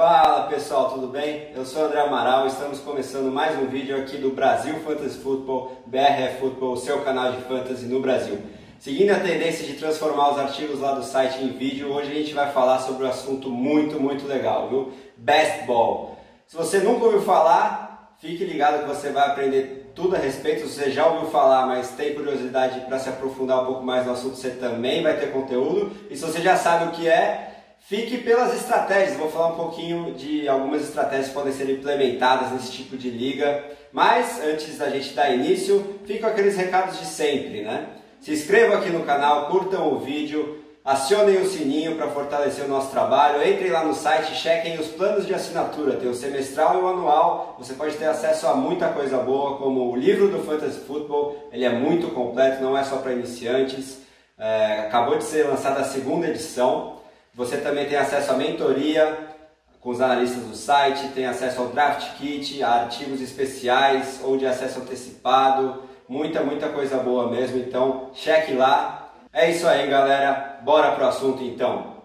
Fala pessoal, tudo bem? Eu sou o André Amaral e estamos começando mais um vídeo aqui do Brasil Fantasy Football, BRF Football, seu canal de fantasy no Brasil. Seguindo a tendência de transformar os artigos lá do site em vídeo, hoje a gente vai falar sobre um assunto muito legal, viu? Best Ball. Se você nunca ouviu falar, fique ligado que você vai aprender tudo a respeito. Se você já ouviu falar, mas tem curiosidade para se aprofundar um pouco mais no assunto, você também vai ter conteúdo. E se você já sabe o que é, fique pelas estratégias. Vou falar um pouquinho de algumas estratégias que podem ser implementadas nesse tipo de liga. Mas antes da gente dar início, ficam aqueles recados de sempre, né? Se inscrevam aqui no canal, curtam o vídeo, acionem o sininho para fortalecer o nosso trabalho, entrem lá no site, chequem os planos de assinatura, tem o semestral e o anual. Você pode ter acesso a muita coisa boa, como o livro do Fantasy Football, ele é muito completo, não é só para iniciantes. Acabou de ser lançada a segunda edição. Você também tem acesso à mentoria com os analistas do site, tem acesso ao Draft Kit, a artigos especiais ou de acesso antecipado, muita coisa boa mesmo, então cheque lá. É isso aí, galera, bora pro assunto então.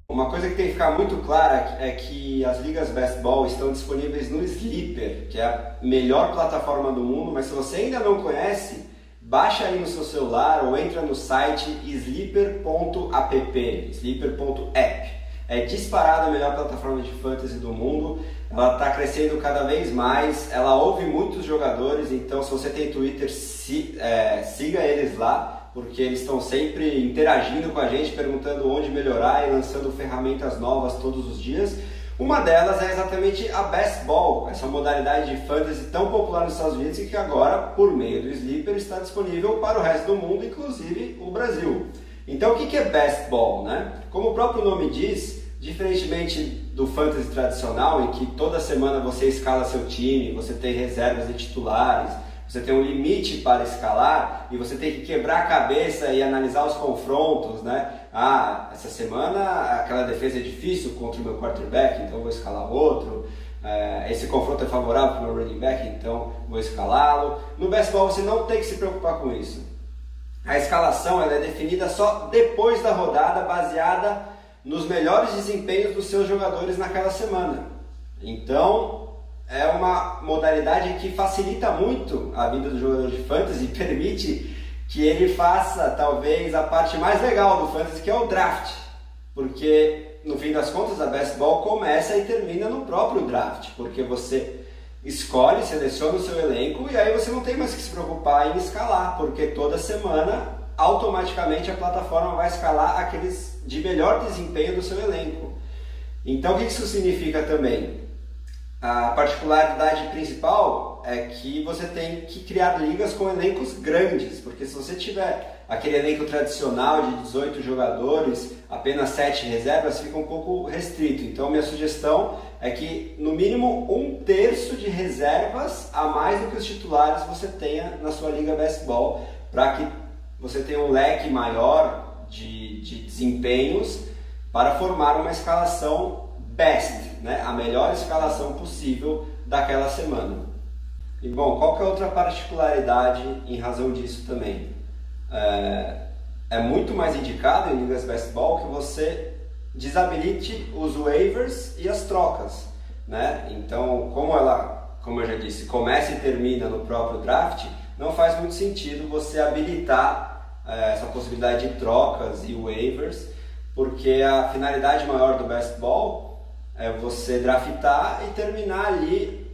Uma coisa que tem que ficar muito clara é que as ligas Best Ball estão disponíveis no Sleeper, que é a melhor plataforma do mundo, mas se você ainda não conhece, baixa aí no seu celular ou entra no site sleeper.app, sleeper.app. É disparada a melhor plataforma de fantasy do mundo, ela está crescendo cada vez mais, ela ouve muitos jogadores, então se você tem Twitter, siga eles lá, porque eles estão sempre interagindo com a gente, perguntando onde melhorar e lançando ferramentas novas todos os dias. Uma delas é exatamente a Best Ball, essa modalidade de fantasy tão popular nos Estados Unidos e que agora, por meio do Sleeper, está disponível para o resto do mundo, inclusive o Brasil. Então o que é Best Ball, né? Como o próprio nome diz, diferentemente do fantasy tradicional, em que toda semana você escala seu time, você tem reservas e titulares, você tem um limite para escalar e você tem que quebrar a cabeça e analisar os confrontos, né? Ah, essa semana aquela defesa é difícil contra o meu quarterback, então vou escalar outro. Esse confronto é favorável para o meu running back, então vou escalá-lo. No Best Ball você não tem que se preocupar com isso. A escalação ela é definida só depois da rodada, baseada nos melhores desempenhos dos seus jogadores naquela semana. Então, é uma modalidade que facilita muito a vida do jogador de fantasy e permite que ele faça talvez a parte mais legal do fantasy, que é o draft. Porque, no fim das contas, a Best Ball começa e termina no próprio draft, porque você escolhe, seleciona o seu elenco e aí você não tem mais que se preocupar em escalar, porque toda semana automaticamente a plataforma vai escalar aqueles de melhor desempenho do seu elenco. Então o que isso significa também? A particularidade principal é que você tem que criar ligas com elencos grandes, porque se você tiver aquele elenco tradicional de 18 jogadores, apenas 7 reservas, fica um pouco restrito. Então minha sugestão é que no mínimo 1/3 de reservas a mais do que os titulares você tenha na sua liga Best Ball, para que você tenha um leque maior de desempenhos para formar uma escalação best, né? A melhor escalação possível daquela semana. E bom, qual que é outra particularidade em razão disso também? É muito mais indicado em ligas Best Ball que você desabilite os waivers e as trocas, né? Então, como eu já disse, começa e termina no próprio draft, não faz muito sentido você habilitar essa possibilidade de trocas e waivers, porque a finalidade maior do Best Ball é você draftar e terminar ali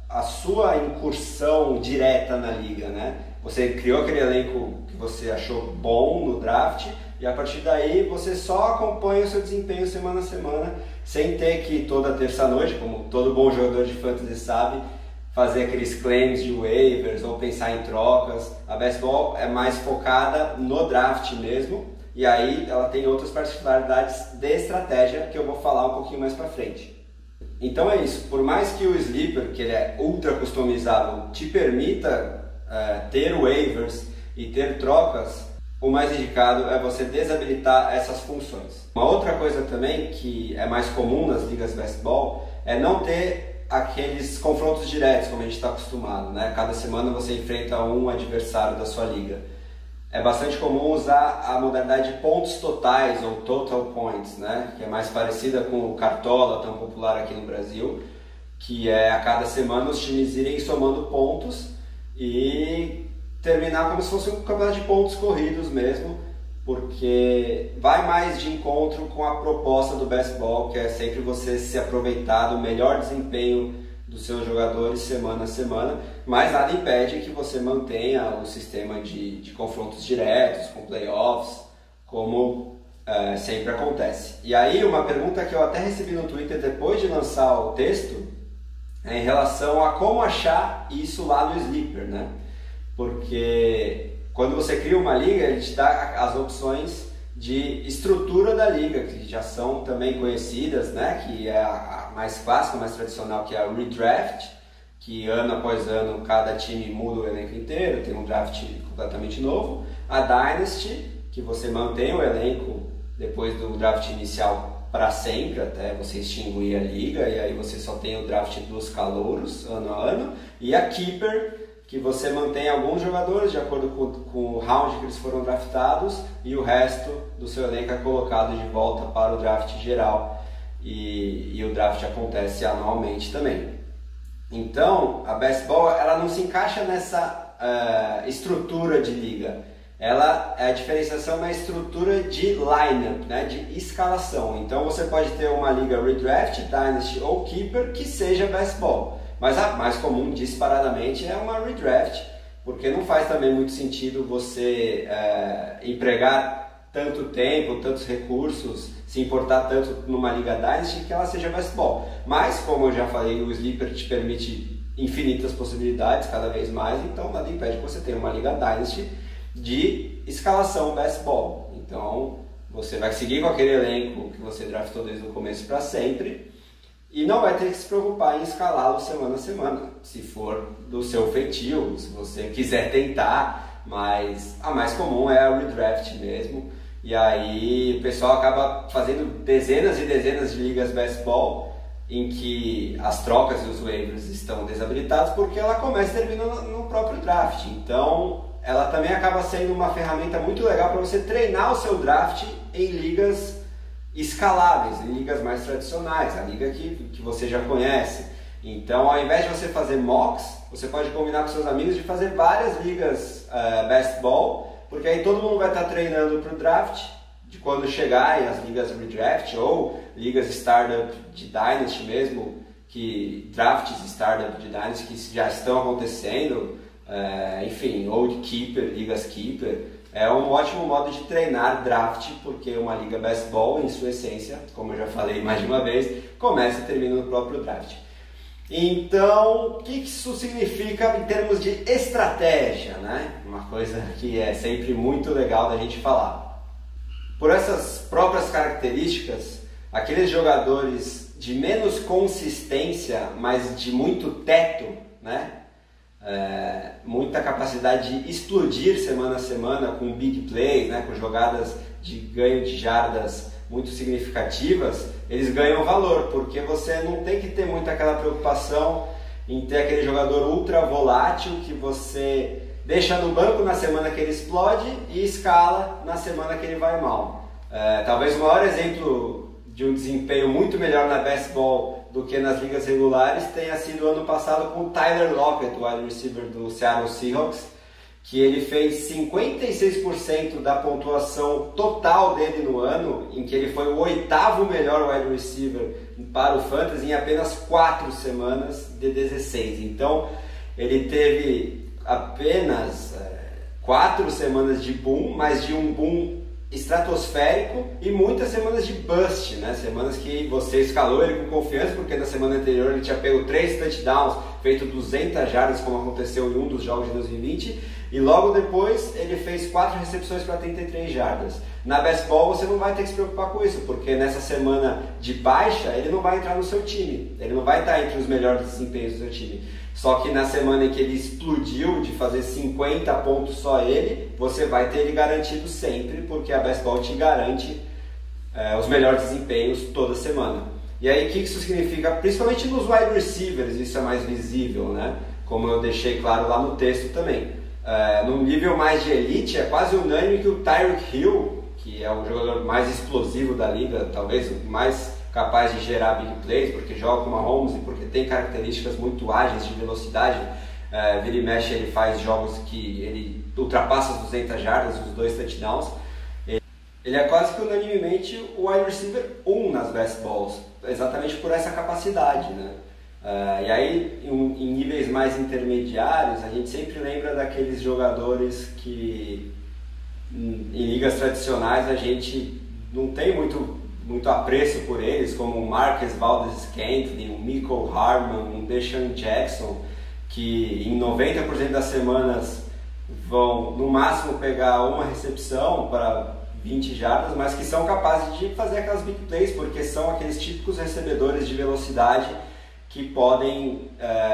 a sua incursão direta na liga, né? Você criou aquele elenco que você achou bom no draft e a partir daí você só acompanha o seu desempenho semana a semana, sem ter que toda terça-noite, como todo bom jogador de fantasy sabe, fazer aqueles claims de waivers ou pensar em trocas. A Best Ball é mais focada no draft mesmo, e aí ela tem outras particularidades de estratégia que eu vou falar um pouquinho mais para frente. Então é isso, por mais que o Sleeper, que ele é ultra customizável, te permita ter waivers e ter trocas, o mais indicado é você desabilitar essas funções. Uma outra coisa também que é mais comum nas ligas Best Ball é não ter aqueles confrontos diretos, como a gente está acostumado, né? Cada semana você enfrenta um adversário da sua liga. é bastante comum usar a modalidade de pontos totais ou total points, né? Que é mais parecida com o Cartola, tão popular aqui no Brasil, que é a cada semana os times irem somando pontos e terminar como se fosse um campeonato de pontos corridos mesmo, porque vai mais de encontro com a proposta do best ball, que é sempre você se aproveitar do melhor desempenho dos seus jogadores semana a semana, mas nada impede que você mantenha o sistema de confrontos diretos, com playoffs, como sempre acontece. E aí uma pergunta que eu até recebi no Twitter depois de lançar o texto é em relação a como achar isso lá no Sleeper, né? Porque quando você cria uma liga, ele te dá as opções de estrutura da liga, que já são também conhecidas, né? Que é a mais clássica, mais tradicional, que é a redraft, que ano após ano cada time muda o elenco inteiro, tem um draft completamente novo. A dynasty, que você mantém o elenco depois do draft inicial para sempre, até você extinguir a liga, e aí você só tem o draft dos calouros ano a ano. E a keeper, que você mantém alguns jogadores de acordo com o round que eles foram draftados e o resto do seu elenco é colocado de volta para o draft geral e o draft acontece anualmente também. Então a best ball ela não se encaixa nessa estrutura de liga, a diferenciação na estrutura de lineup, né, de escalação. Então você pode ter uma liga redraft, dynasty ou keeper que seja best ball. Mas a mais comum, disparadamente, é uma redraft, porque não faz também muito sentido você empregar tanto tempo, tantos recursos, se importar tanto numa liga Dynasty que ela seja best ball. Mas, como eu já falei, o Sleeper te permite infinitas possibilidades, cada vez mais, então nada impede que você tenha uma liga Dynasty de escalação best ball. Então, você vai seguir com aquele elenco que você draftou desde o começo para sempre, e não vai ter que se preocupar em escalá-lo semana a semana, se for do seu feitio, se você quiser tentar, mas a mais comum é a redraft mesmo. E aí o pessoal acaba fazendo dezenas e dezenas de ligas best ball em que as trocas e os waivers estão desabilitados porque ela começa e termina no próprio draft. Então ela também acaba sendo uma ferramenta muito legal para você treinar o seu draft em ligas escaláveis, em ligas mais tradicionais, a liga que você já conhece. Então, ao invés de você fazer mocks, você pode combinar com seus amigos de fazer várias ligas best ball, porque aí todo mundo vai estar treinando para o draft, de quando chegarem as ligas redraft ou ligas startup de Dynasty mesmo, que drafts startup de Dynasty que já estão acontecendo, enfim, ou de keeper, ligas keeper. É um ótimo modo de treinar draft, porque uma liga best ball, em sua essência, como eu já falei mais de uma vez, começa e termina no próprio draft. Então, o que isso significa em termos de estratégia, né? Uma coisa que é sempre muito legal da gente falar. Por essas próprias características, aqueles jogadores de menos consistência, mas de muito teto, né? Muita capacidade de explodir semana a semana com big plays, né, com jogadas de ganho de jardas muito significativas, eles ganham valor, porque você não tem que ter muito aquela preocupação em ter aquele jogador ultra volátil que você deixa no banco na semana que ele explode e escala na semana que ele vai mal. Talvez o maior exemplo de um desempenho muito melhor na best ball do que nas ligas regulares tenha sido ano passado com o Tyler Lockett, o wide receiver do Seattle Seahawks, que ele fez 56% da pontuação total dele no ano, em que ele foi o 8º melhor wide receiver para o Fantasy em apenas 4 semanas de 16. Então ele teve apenas 4 semanas de boom, mas de um boom estratosférico e muitas semanas de bust, né? Semanas que você escalou ele com confiança, porque na semana anterior ele tinha pego 3 touchdowns, feito 200 jardas, como aconteceu em um dos jogos de 2020, e logo depois ele fez 4 recepções para 33 jardas. Na best ball você não vai ter que se preocupar com isso, porque nessa semana de baixa ele não vai entrar no seu time, ele não vai estar entre os melhores desempenhos do seu time. Só que na semana em que ele explodiu de fazer 50 pontos só ele, você vai ter ele garantido sempre, porque a best ball te garante os melhores desempenhos toda semana. E aí o que isso significa? Principalmente nos wide receivers, isso é mais visível, né? Como eu deixei claro lá no texto também. num nível mais de elite, é quase unânime que o Tyreek Hill, que é o jogador mais explosivo da liga, talvez o mais capaz de gerar big plays, porque joga com Mahomes e porque tem características muito ágeis de velocidade, vira e mexe ele faz jogos que ele ultrapassa as 200 jardas, os 2 touchdowns. Ele é quase que unanimemente o wide receiver 1 nas best balls, exatamente por essa capacidade, né? E aí, em níveis mais intermediários, a gente sempre lembra daqueles jogadores que em ligas tradicionais a gente não tem muito apreço por eles, como o Marquez Valdes-Scantling, o Mecole Hardman, o DeSean Jackson, que em 90% das semanas vão no máximo pegar uma recepção para 20 jardas, mas que são capazes de fazer aquelas big plays, porque são aqueles típicos recebedores de velocidade que podem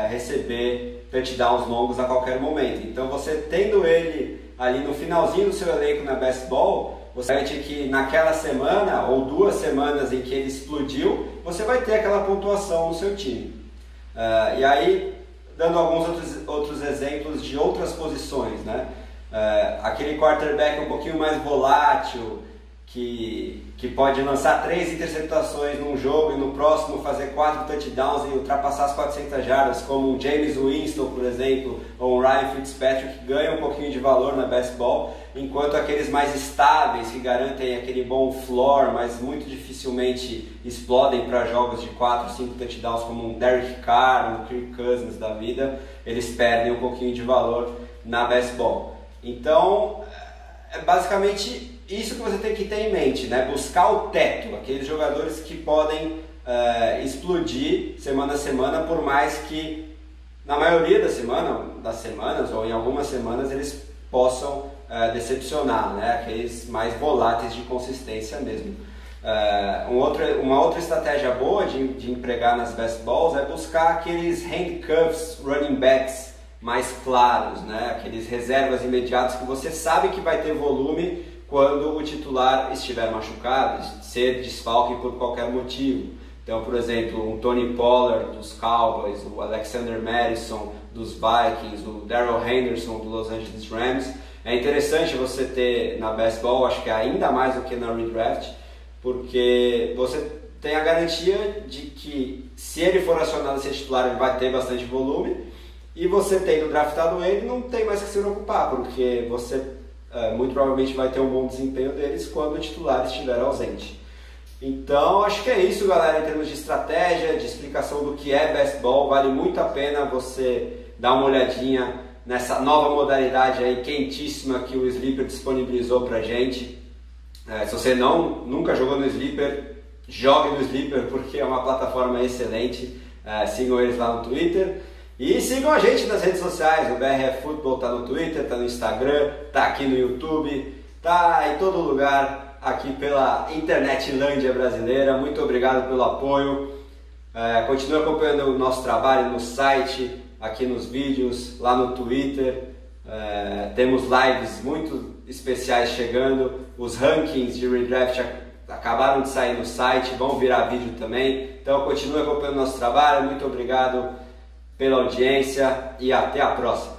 receber touchdowns longos a qualquer momento. Então você tendo ele ali no finalzinho do seu elenco na best ball, você garante que naquela semana ou 2 semanas em que ele explodiu, você vai ter aquela pontuação no seu time. E aí, dando alguns outros exemplos de outras posições, né? Aquele quarterback um pouquinho mais volátil, que pode lançar 3 interceptações num jogo e no próximo fazer 4 touchdowns e ultrapassar as 400 jardas, como o James Winston, por exemplo, ou o Ryan Fitzpatrick, que ganha um pouquinho de valor na best ball, enquanto aqueles mais estáveis, que garantem aquele bom floor, mas muito dificilmente explodem para jogos de 4, 5 touchdowns, como um Derek Carr, um Kirk Cousins da vida, eles perdem um pouquinho de valor na best ball. Então, é basicamente isso que você tem que ter em mente, né? Buscar o teto, aqueles jogadores que podem explodir semana a semana, por mais que na maioria das semanas ou em algumas semanas eles possam decepcionar, né? Aqueles mais voláteis de consistência mesmo. Uma outra estratégia boa de empregar nas best balls é buscar aqueles handcuffs running backs mais claros, né? Aqueles reservas imediatos que você sabe que vai ter volume quando o titular estiver machucado, ser desfalque por qualquer motivo. Então, por exemplo, um Tony Pollard dos Cowboys, o Alexander Mattison dos Vikings, o Darrell Henderson dos Los Angeles Rams. É interessante você ter na best ball, acho que ainda mais do que na redraft, porque você tem a garantia de que se ele for acionado a ser titular, ele vai ter bastante volume, e você tendo draftado ele, não tem mais que se preocupar, porque você muito provavelmente vai ter um bom desempenho deles quando o titular estiver ausente. Então, acho que é isso, galera, em termos de estratégia, de explicação do que é best ball. Vale muito a pena você dar uma olhadinha nessa nova modalidade aí quentíssima que o Sleeper disponibilizou pra gente. Se você nunca jogou no Sleeper, jogue no Sleeper, porque é uma plataforma excelente. Sigam eles lá no Twitter. E sigam a gente nas redes sociais, o BRF Football tá no Twitter, tá no Instagram, tá aqui no YouTube, tá em todo lugar aqui pela internetlândia brasileira. Muito obrigado pelo apoio. Continue acompanhando o nosso trabalho no site, aqui nos vídeos, lá no Twitter. Temos lives muito especiais chegando, os rankings de redraft acabaram de sair no site, vão virar vídeo também. Então continue acompanhando o nosso trabalho. Muito obrigado pela audiência e até a próxima.